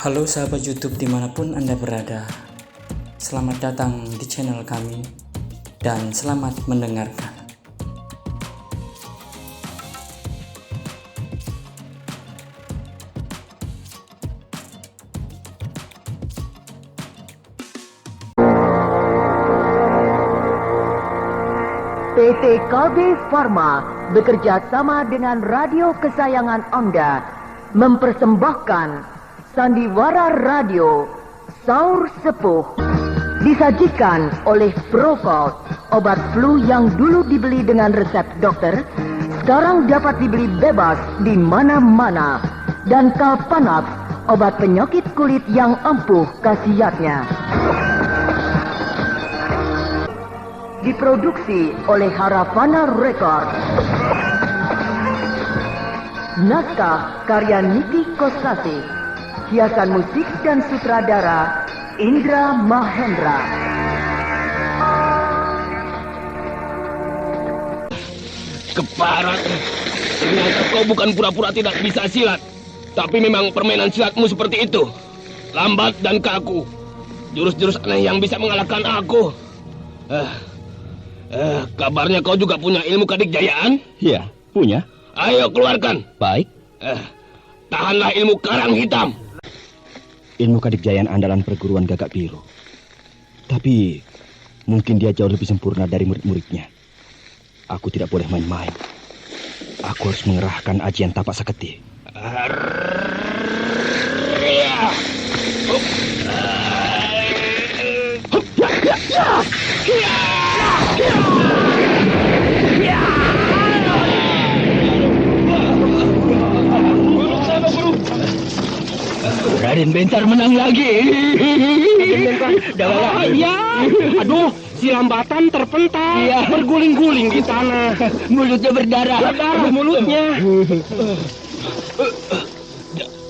Halo sahabat YouTube dimanapun Anda berada. Selamat datang di channel kami dan selamat mendengarkan. PT KB Pharma bekerja sama dengan radio kesayangan Anda mempersembahkan Sandiwara Radio Saur Sepuh, disajikan oleh Procold, obat flu yang dulu dibeli dengan resep dokter, sekarang dapat dibeli bebas di mana-mana, dan Kalpanax, obat penyakit kulit yang ampuh khasiatnya. Diproduksi oleh Haravana Record. Naskah karya Niki Kosasi. Hiasan musik dan sutradara Indra Mahendra. Keparat. Ternyata kau bukan pura-pura tidak bisa silat, tapi memang permainan silatmu seperti itu. Lambat dan kaku. Jurus-jurus aneh yang bisa mengalahkan aku. Kabarnya kau juga punya ilmu kadikjayaan? Iya, punya. Ayo keluarkan. Baik. Tahanlah ilmu karang hitam. Ilmu kadikjayaan andalan perguruan Gagak Biru. Tapi mungkin dia jauh lebih sempurna dari murid-muridnya. Aku tidak boleh main-main. Aku harus mengerahkan ajian tapak saketi. Raden Bentar menang lagi. Ya, aduh, si Lambatan terpental, berguling-guling di tanah. Mulutnya berdarah. Berdarah mulutnya.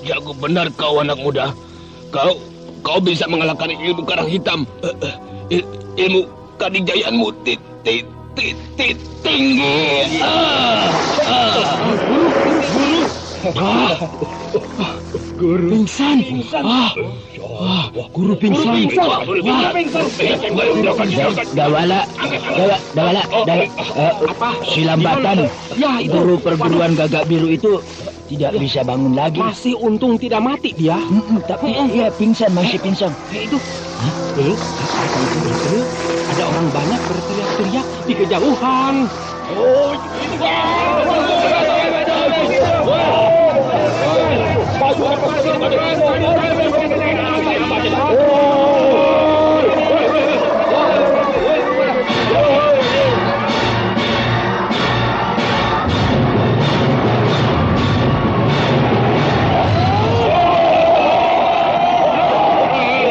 Jago benar kau anak muda. Kau bisa mengalahkan ilmu karang hitam. Ilmu kadikjayaanmu tinggi. Guru pingsan. Guru pingsan. Dawala. Apa? Si Lambatan, Ya, itu. guru perguruan Gagak Biru itu tidak bisa bangun lagi. Masih untung tidak mati dia. Tapi dia pingsan, masih pingsan. Itu. Ada orang banyak berteriak-teriak di kejauhan.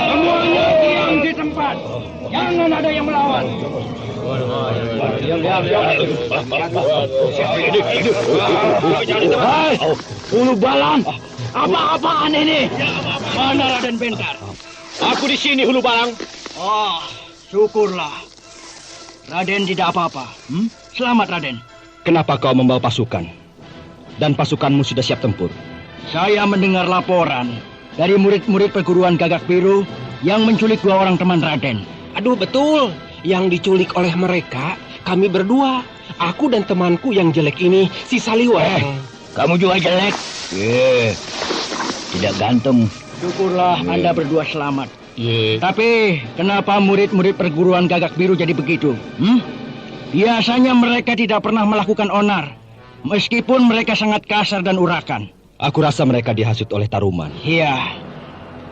Semuanya diam di tempat. Jangan ada yang melawan. Hai, Ulu Balang, apa-apaan ini? Mana Raden Bentar? Aku di sini, Hulu Balang. Oh, syukurlah. Raden tidak apa-apa. Selamat, Raden. Kenapa kau membawa pasukan? Dan pasukanmu sudah siap tempur? Saya mendengar laporan dari murid-murid perguruan Gagak Biru yang menculik 2 orang teman Raden. Aduh, betul. Yang diculik oleh mereka, kami berdua. Aku dan temanku yang jelek ini, si Saliwang. Kamu juga jelek. Tidak ganteng. Syukurlah Anda berdua selamat. Tapi kenapa murid-murid perguruan Gagak Biru jadi begitu? Biasanya mereka tidak pernah melakukan onar, meskipun mereka sangat kasar dan urakan. Aku rasa mereka dihasut oleh Taruman. Iya,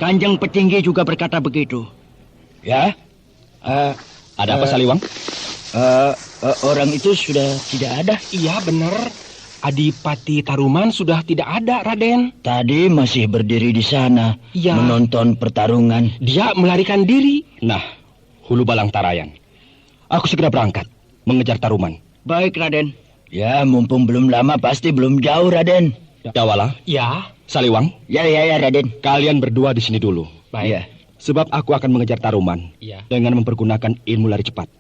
Kanjeng Petinggi juga berkata begitu. Ya? Ada apa, Saliwang? Orang itu sudah tidak ada. Iya, benar. Adipati Taruman sudah tidak ada, Raden. Tadi masih berdiri di sana, Ya. menonton pertarungan. Dia melarikan diri. Nah, Hulu Balang Tarayan. Aku segera berangkat mengejar Taruman. Baik, Raden. Ya, mumpung belum lama, pasti belum jauh, Raden. Dawala, Ya, Saliwang, Ya, Raden. kalian berdua di sini dulu. baik. Sebab aku akan mengejar Taruman Ya. dengan mempergunakan ilmu lari cepat.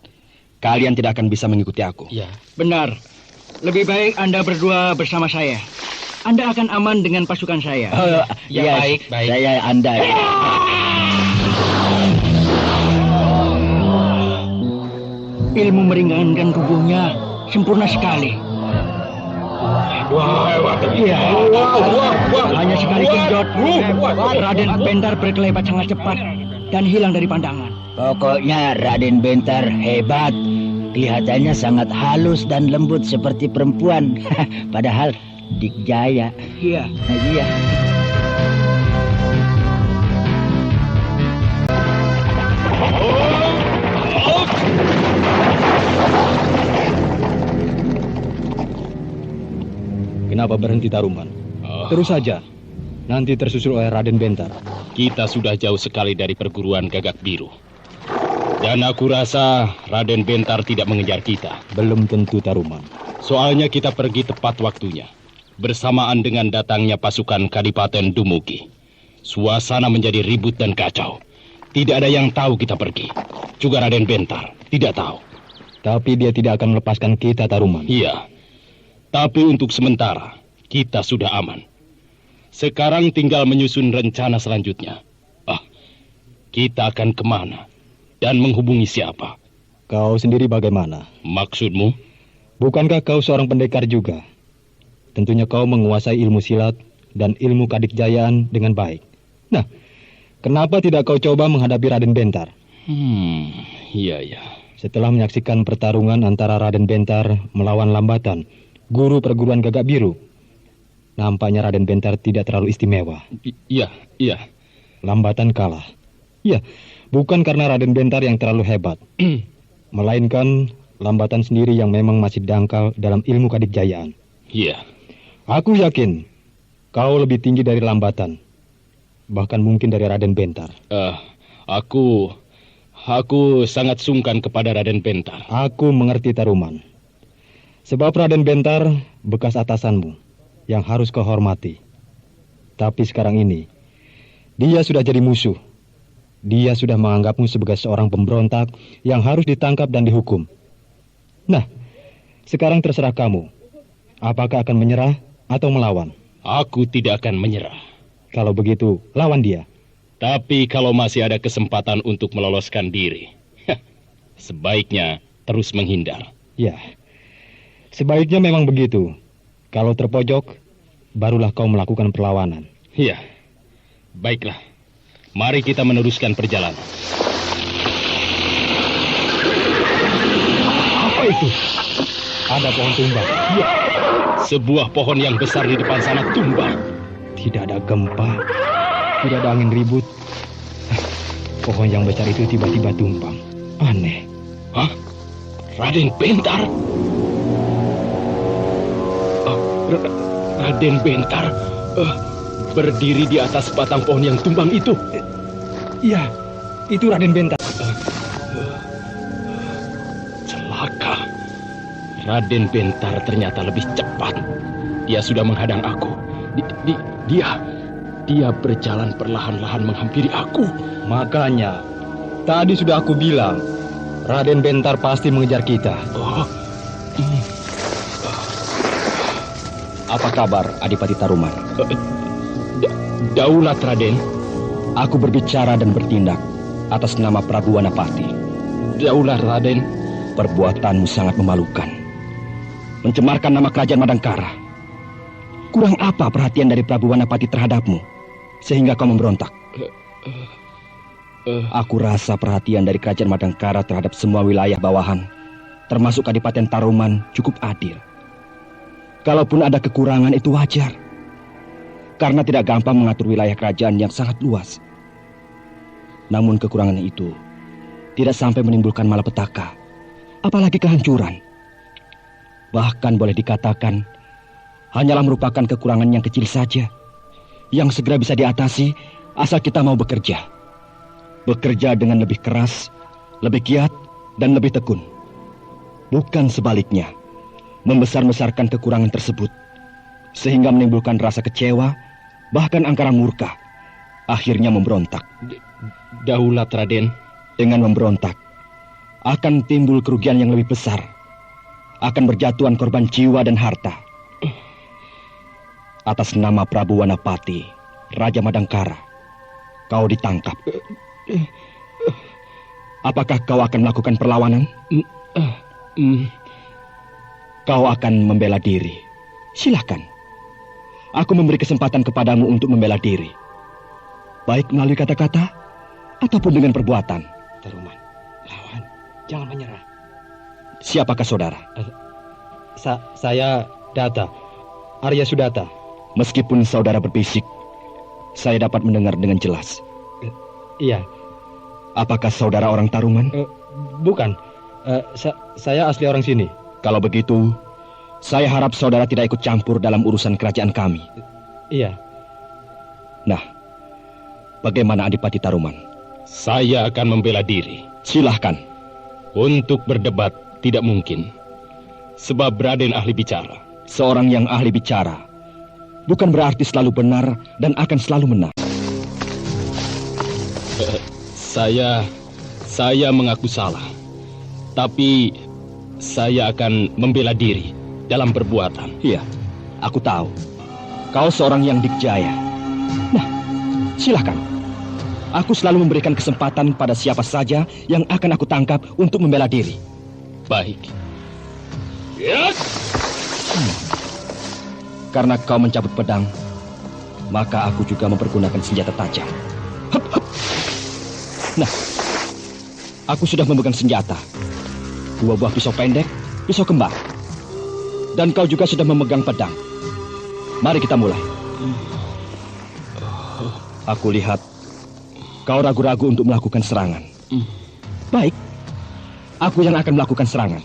Kalian tidak akan bisa mengikuti aku. Ya. Benar. Lebih baik Anda berdua bersama saya. Anda akan aman dengan pasukan saya. Baik. Saya Anda. Ilmu meringankan tubuhnya sempurna sekali. Iya. Hanya sekali genjot, Raden Bentar berkelebat sangat cepat dan hilang dari pandangan. Pokoknya Raden Bentar hebat. Kelihatannya sangat halus dan lembut seperti perempuan. Padahal dikjaya. Iya. Iya. Kenapa berhenti Taruman? Terus saja. Nanti tersusul oleh Raden Bentar. Kita sudah jauh sekali dari perguruan Gagak Biru. Dan aku rasa Raden Bentar tidak mengejar kita. Belum tentu Taruman. Soalnya kita pergi tepat waktunya. Bersamaan dengan datangnya pasukan Kadipaten Dumugi. Suasana menjadi ribut dan kacau. Tidak ada yang tahu kita pergi. Juga Raden Bentar tidak tahu. Tapi dia tidak akan melepaskan kita Taruman. Iya. Tapi untuk sementara, kita sudah aman. Sekarang tinggal menyusun rencana selanjutnya. Kita akan kemana? Dan menghubungi siapa? Kau sendiri bagaimana? Maksudmu? Bukankah kau seorang pendekar juga? Tentunya kau menguasai ilmu silat dan ilmu kadikjayaan dengan baik. Nah, kenapa tidak kau coba menghadapi Raden Bentar? Iya. Setelah menyaksikan pertarungan antara Raden Bentar melawan Lambatan, guru perguruan Gagak Biru, nampaknya Raden Bentar tidak terlalu istimewa. Iya. Lambatan kalah. Ya, bukan karena Raden Bentar yang terlalu hebat, melainkan Lambatan sendiri yang memang masih dangkal dalam ilmu kadikjayaan. Iya. Aku yakin kau lebih tinggi dari Lambatan, bahkan mungkin dari Raden Bentar. Aku sangat sungkan kepada Raden Bentar. Aku mengerti Taruman. Sebab Raden Bentar bekas atasanmu yang harus kau hormati. Tapi sekarang ini, dia sudah jadi musuh. Dia sudah menganggapmu sebagai seorang pemberontak yang harus ditangkap dan dihukum. Nah, sekarang terserah kamu. Apakah akan menyerah atau melawan? Aku tidak akan menyerah. Kalau begitu, lawan dia. Tapi kalau masih ada kesempatan untuk meloloskan diri, sebaiknya terus menghindar. Ya, sebaiknya memang begitu. Kalau terpojok, barulah kau melakukan perlawanan. Iya, baiklah. Mari kita meneruskan perjalanan. Apa itu? Ada pohon tumbang. Ya, sebuah pohon yang besar di depan sana tumbang. Tidak ada gempa, tidak ada angin ribut. Pohon yang besar itu tiba-tiba tumbang. Aneh. Hah? Raden Bentar? Raden Bentar berdiri di atas batang pohon yang tumbang itu. Iya, itu Raden Bentar. Celaka. Raden Bentar ternyata lebih cepat. Dia sudah menghadang aku. Dia berjalan perlahan-lahan menghampiri aku. Makanya, tadi sudah aku bilang, Raden Bentar pasti mengejar kita. Apa kabar, Adipati Taruman? Daulat, Raden. Aku berbicara dan bertindak atas nama Prabu Wanapati. Daulat, Raden. Perbuatanmu sangat memalukan. Mencemarkan nama kerajaan Madangkara. Kurang apa perhatian dari Prabu Wanapati terhadapmu, sehingga kau memberontak? Aku rasa perhatian dari kerajaan Madangkara terhadap semua wilayah bawahan, termasuk Kadipaten Taruman, cukup adil. Kalaupun ada kekurangan itu wajar, karena tidak gampang mengatur wilayah kerajaan yang sangat luas. Namun kekurangan itu tidak sampai menimbulkan malapetaka, apalagi kehancuran. Bahkan boleh dikatakan hanyalah merupakan kekurangan yang kecil saja, yang segera bisa diatasi asal kita mau bekerja. Bekerja dengan lebih keras, lebih giat, dan lebih tekun. Bukan sebaliknya, membesar-besarkan kekurangan tersebut, sehingga menimbulkan rasa kecewa, bahkan angkara murka, akhirnya memberontak. Daulat, Raden. Dengan memberontak, akan timbul kerugian yang lebih besar, akan berjatuhan korban jiwa dan harta. Atas nama Prabu Wanapati, Raja Madangkara, kau ditangkap. Apakah kau akan melakukan perlawanan? Kau akan membela diri. Silakan. Aku memberi kesempatan kepadamu untuk membela diri. Baik melalui kata-kata ataupun dengan perbuatan. Taruman, lawan. Jangan menyerah. Siapakah saudara? Saya Data, Arya Sudata. Meskipun saudara berbisik, saya dapat mendengar dengan jelas. Iya. Apakah saudara orang Taruman? Bukan. Saya asli orang sini. Kalau begitu, saya harap saudara tidak ikut campur dalam urusan kerajaan kami. Iya. Nah, bagaimana Adipati Taruman? Saya akan membela diri. Silahkan. Untuk berdebat tidak mungkin. Sebab Raden ahli bicara. Seorang yang ahli bicara bukan berarti selalu benar dan akan selalu menang. Saya mengaku salah. Tapi saya akan membela diri dalam perbuatan. Iya, aku tahu. Kau seorang yang dikjaya. Nah, silakan. Aku selalu memberikan kesempatan pada siapa saja yang akan aku tangkap untuk membela diri. Baik. Yes! Karena kau mencabut pedang, maka aku juga mempergunakan senjata tajam. Hup, hup. Nah, aku sudah memegang senjata. 2 buah pisau pendek, pisau kembar. Dan kau juga sudah memegang pedang. Mari kita mulai. Aku lihat kau ragu-ragu untuk melakukan serangan. Baik, aku yang akan melakukan serangan.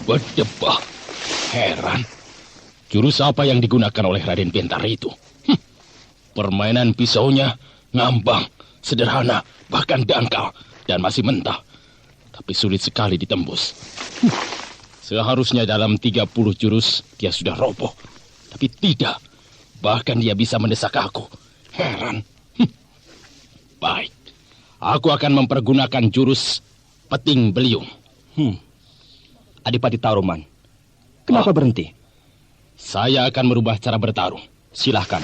Berdebah. Heran. Jurus apa yang digunakan oleh Raden Bentar itu? Permainan pisaunya ngambang, sederhana, bahkan dangkal, dan masih mentah. Tapi sulit sekali ditembus. Seharusnya dalam 30 jurus dia sudah roboh. Tapi tidak. Bahkan dia bisa mendesak aku. Heran. Baik. Aku akan mempergunakan jurus peting beliung. Adipati Taruman, kenapa berhenti? Saya akan merubah cara bertarung. Silahkan.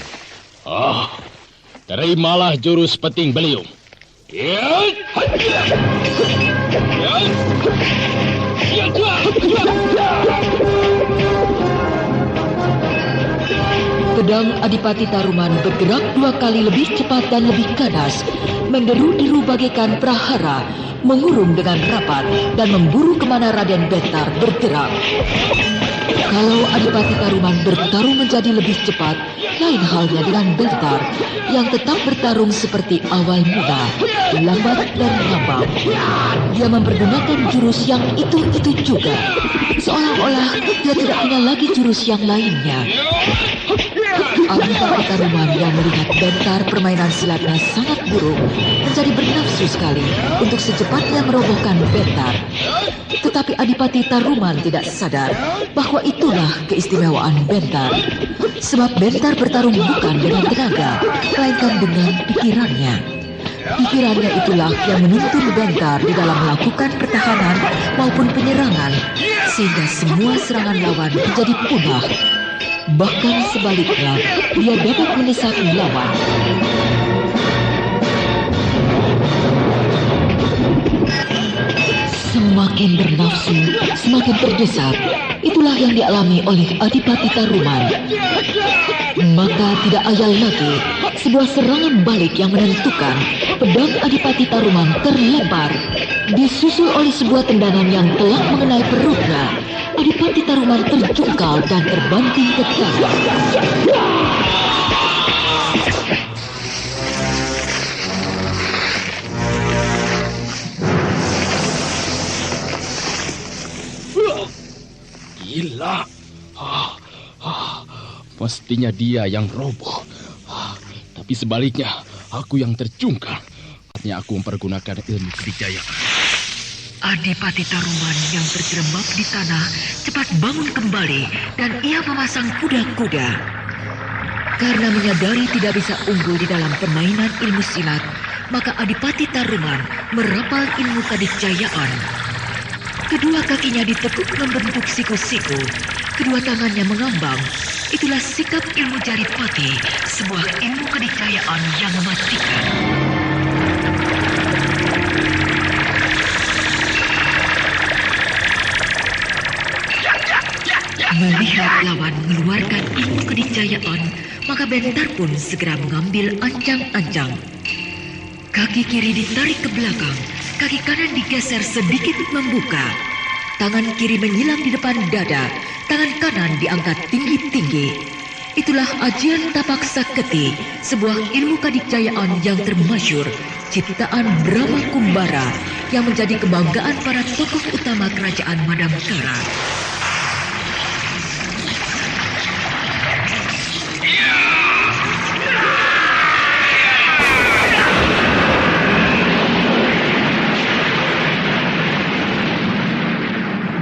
Terimalah jurus peting beliung. Pedang Adipati Taruman bergerak 2 kali lebih cepat dan lebih ganas, menderu-deru bagaikan prahara, mengurung dengan rapat dan memburu kemana Raden Bentar bergerak. Kalau Adipati Taruman bertarung menjadi lebih cepat, lain halnya dengan Bentar yang tetap bertarung seperti awal mula, lambat dan ngambang. Dia mempergunakan jurus yang itu juga, seolah-olah dia tidak punya lagi jurus yang lainnya. Adipati Taruman yang melihat Bentar permainan silatnya sangat buruk menjadi bernafsu sekali untuk secepatnya merobohkan Bentar. Tetapi Adipati Taruman tidak sadar bahwa itulah keistimewaan Bentar. Sebab Bentar bertarung bukan dengan tenaga, melainkan dengan pikirannya. Pikirannya itulah yang menuntun Bentar di dalam melakukan pertahanan maupun penyerangan, sehingga semua serangan lawan menjadi punah. Bahkan sebaliknya, dia dapat mendesak lawan. Semakin bernafsu, semakin terdesak. Itulah yang dialami oleh Adipati Taruman. Maka tidak ayal lagi, sebuah serangan balik yang menentukan. Pedang Adipati Taruman terlempar, disusul oleh sebuah tendangan yang telah mengenai perutnya. Adipati Taruman terjungkal dan terbanting ke tanah. Gila. Mestinya dia yang roboh. Tapi sebaliknya, aku yang terjungkal. saatnya aku mempergunakan ilmu kedikjayaan. Adipati Taruman yang terjerembab di tanah cepat bangun kembali dan ia memasang kuda-kuda. Karena menyadari tidak bisa unggul di dalam permainan ilmu silat, maka Adipati Taruman merapal ilmu kadikjayaan. Kedua kakinya ditekuk membentuk siku-siku, kedua tangannya mengambang. Itulah sikap ilmu Jaripati, sebuah ilmu kedikjayaan yang mematikan. Melihat lawan mengeluarkan ilmu kedikjayaan, maka Bentar pun segera mengambil ancang-ancang. Kaki kiri ditarik ke belakang, kaki kanan digeser sedikit membuka. Tangan kiri menyilang di depan dada, tangan kanan diangkat tinggi-tinggi. Itulah ajian tapak saketi, sebuah ilmu kadikjayaan yang termasyhur, ciptaan Brahma Kumbara yang menjadi kebanggaan para tokoh utama kerajaan Madangkara.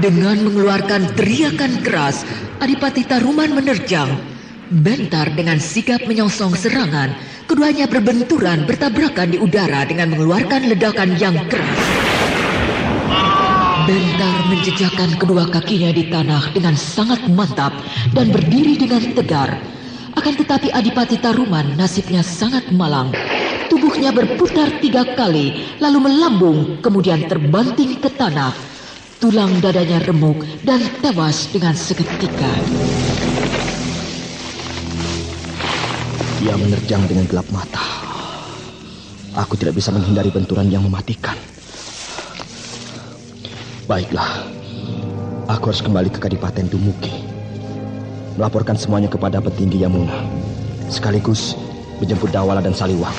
Dengan mengeluarkan teriakan keras, Adipati Taruman menerjang. Bentar dengan sigap menyongsong serangan. Keduanya berbenturan bertabrakan di udara dengan mengeluarkan ledakan yang keras. Bentar menjejakkan kedua kakinya di tanah dengan sangat mantap dan berdiri dengan tegar. Akan tetapi Adipati Taruman nasibnya sangat malang. Tubuhnya berputar 3 kali, lalu melambung, kemudian terbanting ke tanah. Tulang dadanya remuk dan tewas dengan seketika. Dia menerjang dengan gelap mata. Aku tidak bisa menghindari benturan yang mematikan. Baiklah, aku harus kembali ke Kadipaten Dumugi, melaporkan semuanya kepada petinggi Yamuna, sekaligus menjemput Dawala dan Saliwang.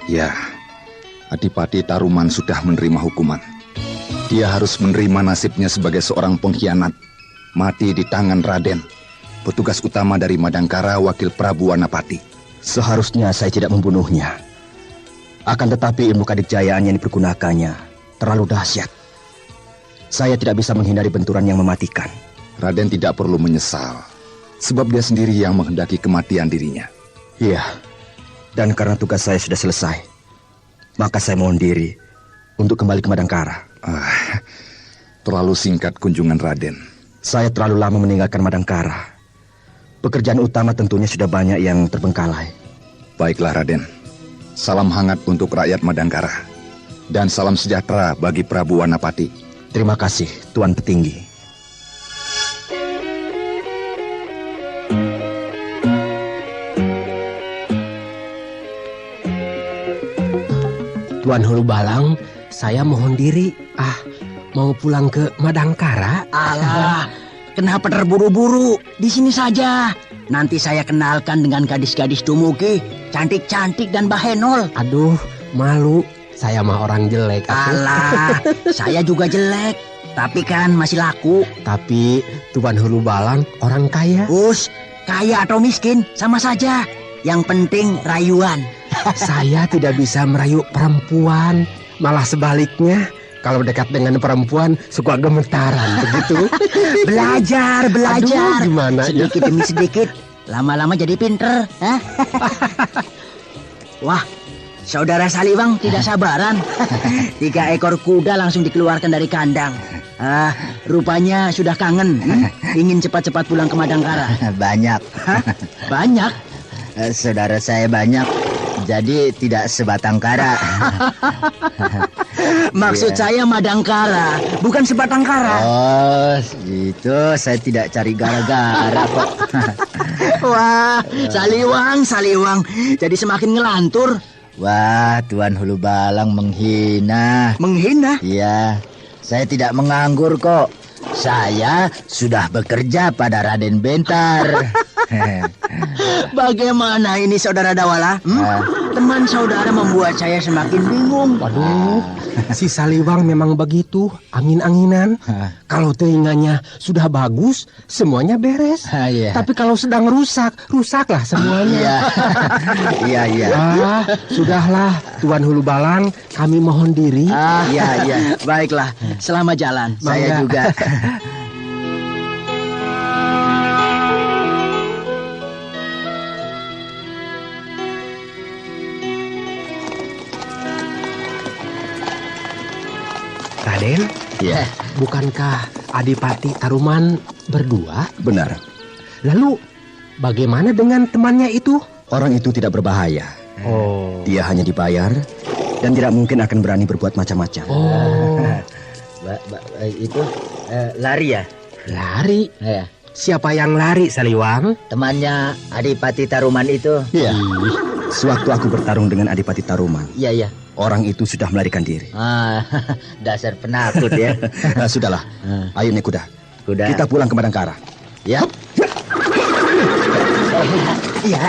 Ya, Adipati Taruman sudah menerima hukuman. Dia harus menerima nasibnya sebagai seorang pengkhianat, mati di tangan Raden, petugas utama dari Madangkara, Wakil Prabu Wanapati. Seharusnya saya tidak membunuhnya. Akan tetapi ilmu kadikjayaan yang dipergunakannya terlalu dahsyat. Saya tidak bisa menghindari benturan yang mematikan. Raden tidak perlu menyesal, sebab dia sendiri yang menghendaki kematian dirinya. Iya. Dan karena tugas saya sudah selesai, maka saya mohon diri untuk kembali ke Madangkara. Terlalu singkat kunjungan Raden. Saya terlalu lama meninggalkan Madangkara. Pekerjaan utama tentunya sudah banyak yang terbengkalai. Baiklah Raden, salam hangat untuk rakyat Madangkara. Dan salam sejahtera bagi Prabu Wanapati. Terima kasih, Tuan Petinggi. Tuan Hulubalang, saya mohon diri. Mau pulang ke Madangkara. Alah, kenapa terburu-buru? Di sini saja. Nanti saya kenalkan dengan gadis-gadis Dumugi, cantik-cantik dan bahenol. Aduh, malu. Saya mah orang jelek. Alah, saya juga jelek. Tapi kan masih laku. Tapi Tuan Hulubalang orang kaya. Us, kaya atau miskin, sama saja. Yang penting rayuan. Saya tidak bisa merayu perempuan. Malah sebaliknya, kalau dekat dengan perempuan suka gemetaran begitu. Belajar. Aduh, gimana sedikit demi sedikit, lama-lama jadi pinter. Wah, saudara Saliwang tidak sabaran. 3 ekor kuda langsung dikeluarkan dari kandang. Rupanya sudah kangen. Ingin cepat-cepat pulang ke Madangkara. Banyak. Banyak? Saudara saya banyak, jadi tidak sebatang kara. Maksud saya Madangkara, bukan sebatang kara. Oh, itu saya tidak cari gara-gara kok. Wah, Saliwang, jadi semakin ngelantur. Wah, Tuan Hulubalang menghina. Menghina? Iya, saya tidak menganggur kok. Saya sudah bekerja pada Raden Bentar. Bagaimana ini saudara Dawala? teman saudara membuat saya semakin bingung. Waduh, si Saliwang memang begitu, angin-anginan. Kalau telinganya sudah bagus, semuanya beres. Iya. Tapi kalau sedang rusak, rusaklah semuanya. Iya. Sudahlah, Tuan Hulu Balang, kami mohon diri. Iya. Baiklah, selamat jalan. Saya Mangga. juga. Raden, Ya, bukankah Adipati Taruman berdua? benar. Lalu, bagaimana dengan temannya itu? Orang itu tidak berbahaya. Oh. Dia hanya dibayar dan tidak mungkin akan berani berbuat macam-macam. Oh, Itu lari ya? lari. Ya. Siapa yang lari, Saliwang? Temannya Adipati Taruman itu. Iya. Sewaktu aku bertarung dengan Adipati Taruman, Iya. orang itu sudah melarikan diri. Dasar penakut ya. Sudahlah, ayo naik kuda. Kuda. Kita pulang ke Madangkara. Ya. Iya.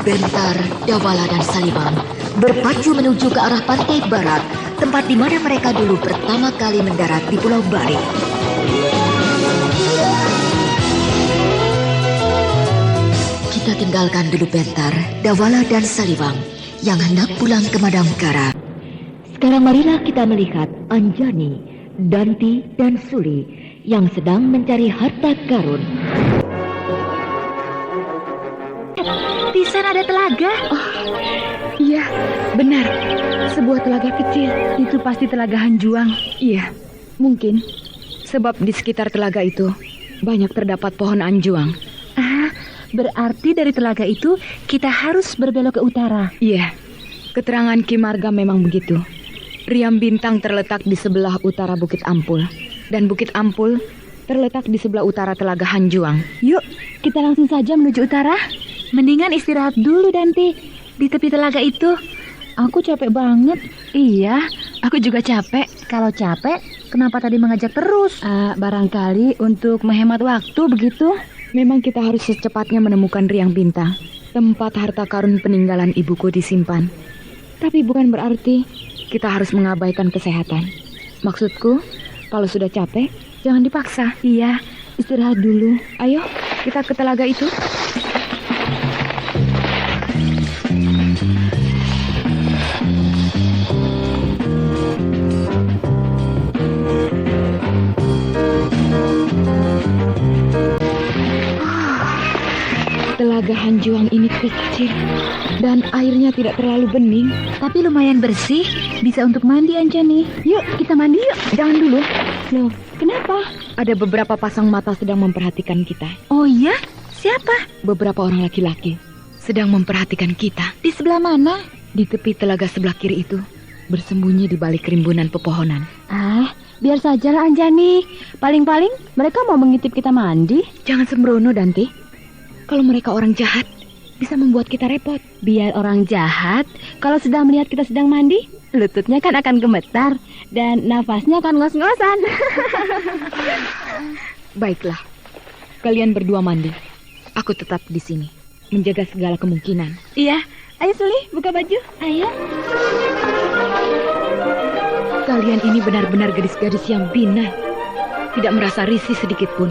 Bentar, Dawala dan Saliwang berpacu menuju ke arah pantai barat, tempat di mana mereka dulu pertama kali mendarat di Pulau Bali. Kita tinggalkan dulu Bentar, Dawala dan Saliwang yang hendak pulang ke Madangkara. Sekarang marilah kita melihat Anjani, Danti, dan Suli yang sedang mencari harta karun. Di sana ada telaga. Oh, iya, benar. Sebuah telaga kecil. Itu pasti telaga Hanjuang. Iya, mungkin. Sebab di sekitar telaga itu banyak terdapat pohon anjuang. Berarti dari telaga itu kita harus berbelok ke utara. Iya, keterangan Ki Marga memang begitu. Riam Bintang terletak di sebelah utara Bukit Ampul. Dan Bukit Ampul terletak di sebelah utara telaga Hanjuang. Yuk, kita langsung saja menuju utara. Mendingan istirahat dulu, Danti, di tepi telaga itu. Aku capek banget. Iya, aku juga capek. Kalau capek, kenapa tadi mengajak terus? Barangkali untuk menghemat waktu, begitu. Memang kita harus secepatnya menemukan Riang Bintang, tempat harta karun peninggalan ibuku disimpan. Tapi bukan berarti kita harus mengabaikan kesehatan. Maksudku, kalau sudah capek, jangan dipaksa. Iya, istirahat dulu. Ayo, kita ke telaga itu. Telaga Hanjuang ini kecil dan airnya tidak terlalu bening, tapi lumayan bersih, bisa untuk mandi Anjani. Yuk, kita mandi yuk. Jangan dulu. Loh, kenapa? Ada beberapa pasang mata sedang memperhatikan kita. Oh iya? Siapa? Beberapa orang laki-laki sedang memperhatikan kita. Di sebelah mana? Di tepi telaga sebelah kiri itu, bersembunyi di balik rimbunan pepohonan. Biar sajalah Anjani. Paling-paling mereka mau mengintip kita mandi. Jangan sembrono, Danti. Kalau mereka orang jahat, bisa membuat kita repot. Biar orang jahat, kalau sudah melihat kita sedang mandi, lututnya kan akan gemetar dan nafasnya akan ngos-ngosan. Baiklah, kalian berdua mandi. Aku tetap di sini, menjaga segala kemungkinan. Iya, ayo Suli, buka baju. Ayo. Kalian ini benar-benar gadis-gadis yang bina. Tidak merasa risih sedikit pun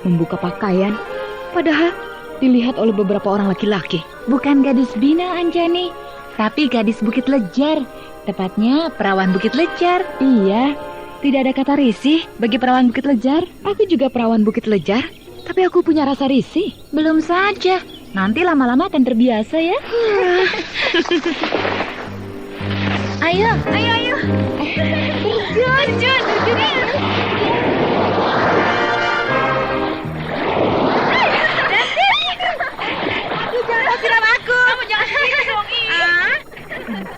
membuka pakaian, padahal dilihat oleh beberapa orang laki-laki. Bukan gadis bina, Anjani, tapi gadis Bukit Lejar. Tepatnya perawan Bukit Lejar. Iya, tidak ada kata risih bagi perawan Bukit Lejar. Aku juga perawan Bukit Lejar, tapi aku punya rasa risih. Belum saja, nanti lama-lama akan terbiasa ya. Ayo. Terjun. Siram aku. Kamu jangan gitu dong.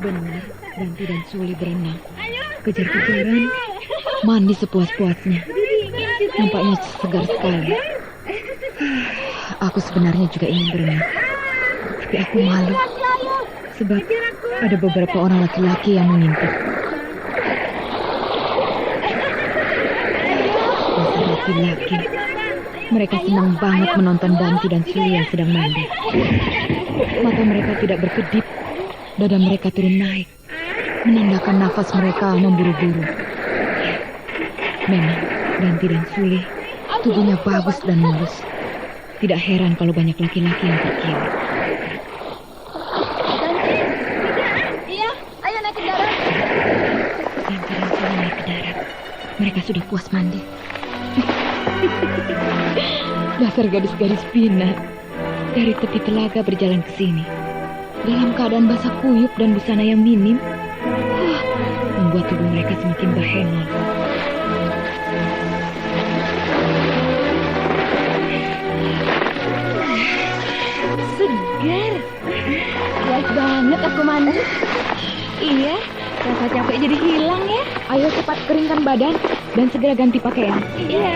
Benar, Danti dan Suli berenang. Kejar-kejaran, mandi sepuas-puasnya. Nampaknya segar sekali. Aku sebenarnya juga ingin berenang. Tapi aku malu. Sebab ada beberapa orang laki-laki yang mengintip. Dasar laki-laki. Mereka senang banget menonton Danti dan Suli yang sedang mandi. Mata mereka tidak berkedip. Dada mereka turun naik. Menandakan nafas mereka memburu-buru. Memang Danti dan Suli tubuhnya bagus dan mulus. Tidak heran kalau banyak laki-laki yang terkilir. Iya, ayo naik ke darat. Danti dan Suli naik ke darat. Mereka sudah puas mandi. Dasar gadis-gadis Bina. Dari tepi telaga berjalan ke sini. Dalam keadaan basah kuyup dan busana yang minim. Membuat tubuh mereka semakin bahenol. Segar. Puas banget aku mandi. Iya, rasa capek jadi hilang ya. Ayo cepat keringkan badan dan segera ganti pakaian. Iya.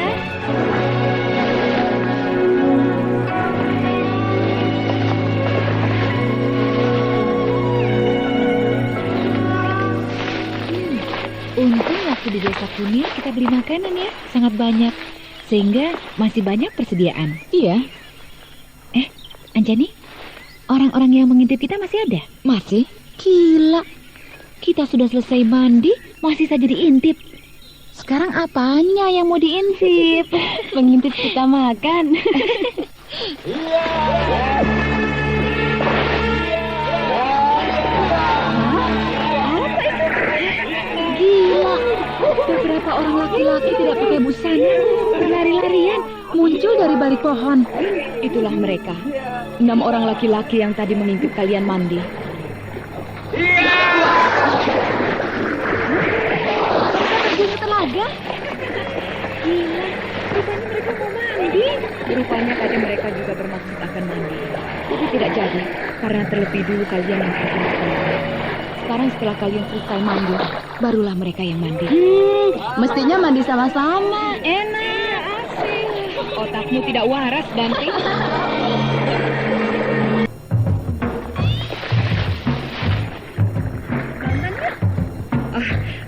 Untung waktu di Desa Kunir kita beli makanan ya, sangat banyak. Sehingga masih banyak persediaan. Iya. Anjani, orang-orang yang mengintip kita masih ada? Masih? Gila. Kita sudah selesai mandi, masih saja diintip. Sekarang apanya yang mau diintip? Mengintip kita makan. Gila. Beberapa orang laki-laki tidak pakai busana, berlari-larian, muncul dari balik pohon. Itulah mereka. 6 orang laki-laki yang tadi mengintip kalian mandi. Bunyi telaga. Gila, rupanya mereka mau mandi. Rupanya tadi mereka juga bermaksud akan mandi. Tapi tidak jadi, karena terlebih dulu kalian yang terkena. Sekarang setelah kalian selesai mandi, barulah mereka yang mandi. Mestinya mandi sama-sama. Enak, asik. Otakmu tidak waras, Danti.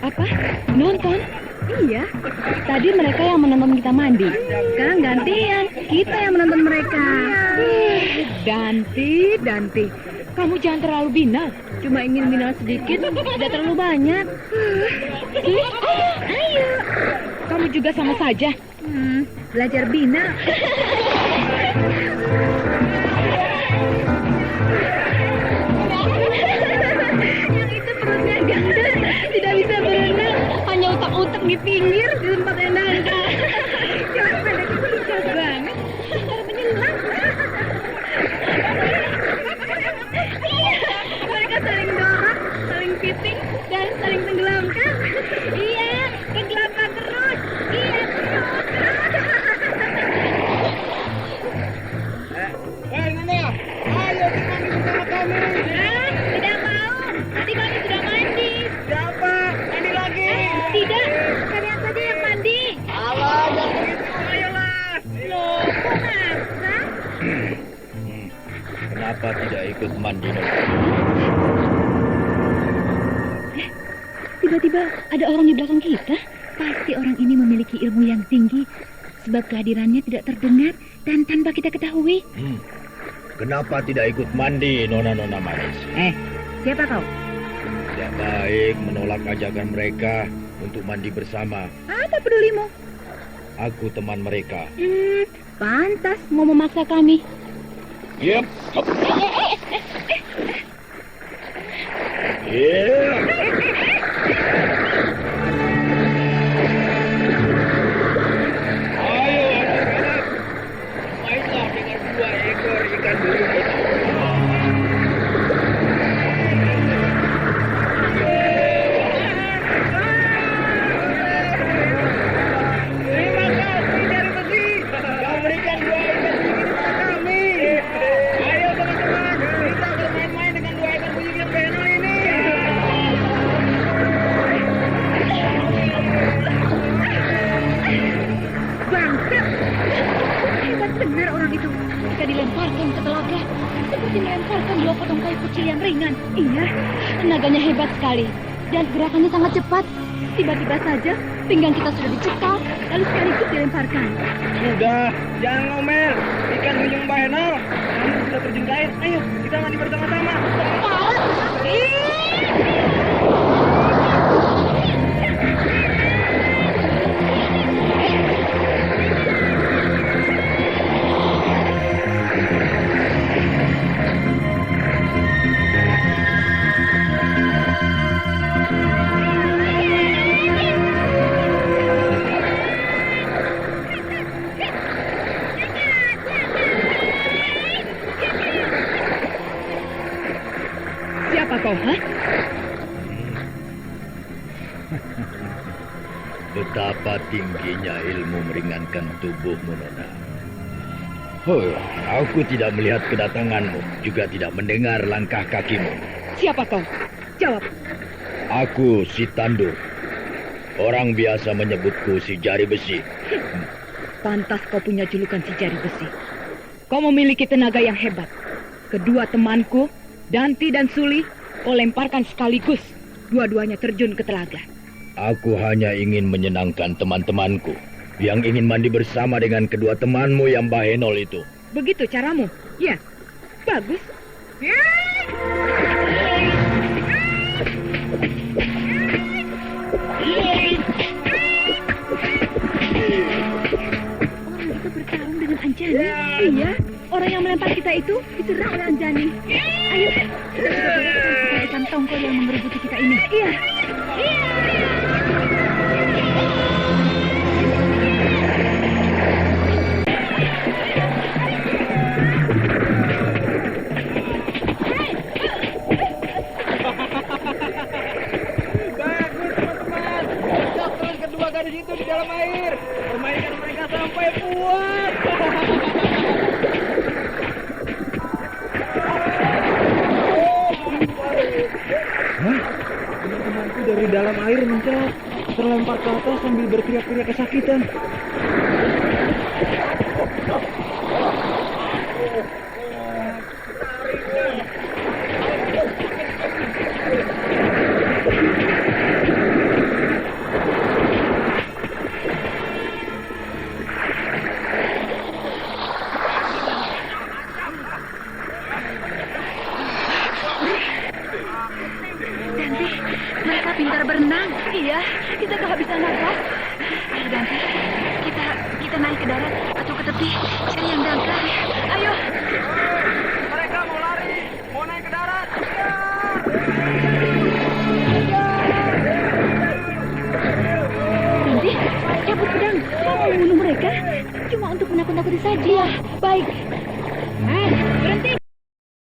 Apa? Nonton? Iya. Tadi mereka yang menonton kita mandi. Sekarang gantian. Kita yang menonton mereka. Danti. Kamu jangan terlalu binal. Cuma ingin binal sedikit, tidak terlalu banyak. Ayo. Kamu juga sama saja. Belajar binal. Yang itu perutnya gendut, tidak bisa berenang, hanya utak-utak di pinggir di tempat yang nangka. Jangan pendek itu lucu banget, cara menyelam. Mereka saling dorong, saling piting, dan saling tenggelamkan. Iya, tenggelamkan terus. Iya, terus. Nona, ayo mandi bersama kami. Tidak mau. Tadi kami sudah mandi. Siapa? Mandi lagi. Tidak, kalian saja yang mandi. Alah, jangan begitu. Ayolah. Loh, kok masa? Kenapa tidak ikut mandi, Nona? Tiba-tiba ada orang di belakang kita. Pasti orang ini memiliki ilmu yang tinggi. Sebab kehadirannya tidak terdengar dan tanpa kita ketahui. Kenapa tidak ikut mandi, Nona-nona manis? Siapa kau? Tidak baik menolak ajakan mereka untuk mandi bersama. Apa pedulimu? Aku teman mereka. Pantas mau memaksa kami. Yep. Ayo anak-anak, mainlah dengan 2 ekor ikan belibet. Terima kasih dari besi. Kau berikan 2 ekor belibet kepada kami. Ayo teman-teman, kita bermain-main dengan 2 ekor belibet benar ini. dilemparkan ke telaga. Seperti melemparkan 2 potong kayu kecil yang ringan. Iya, tenaganya hebat sekali. Dan gerakannya sangat cepat. Tiba-tiba saja pinggang kita sudah dicekal, lalu sekaligus dilemparkan. Sudah, jangan ngomel. Ikan hiung Mbak Henol. Kamu sudah terjun ke air. Ayo, kita mandi bersama-sama. Siapa kau, ha? Betapa tingginya ilmu meringankan tubuhmu, Nona. Aku tidak melihat kedatanganmu, juga tidak mendengar langkah kakimu. Siapa kau? Jawab. Aku si Tandur. Orang biasa menyebutku si Jari Besi. Pantas kau punya julukan si Jari Besi. Kau memiliki tenaga yang hebat. Kedua temanku, Danti dan Suli, kau lemparkan sekaligus. Dua-duanya terjun ke telaga. Aku hanya ingin menyenangkan teman-temanku yang ingin mandi bersama dengan kedua temanmu yang Bahenol itu. Begitu caramu? Ya, bagus. Orang itu bertarung dengan Anjani. Iya, orang yang melempar kita itu diserang oleh Anjani. Ayo, kita sudah bereskan ikan tongkol yang mengerubuti kita ini. Iya. Gadis itu di dalam air. Permainkan mereka sampai puas. Teman-temanku dari dalam air mencelat, terlempar ke atas sambil berteriak-teriak kesakitan. Mereka pintar berenang. Iya, kita kehabisan nafas. Ayo Dante, kita naik ke darat atau ke tepi, cari yang dangkal. Ayo. Mereka mau lari, mau naik ke darat. Dante, cabut pedang. Kau mau membunuh mereka? Cuma untuk menakut-nakuti saja. Baik.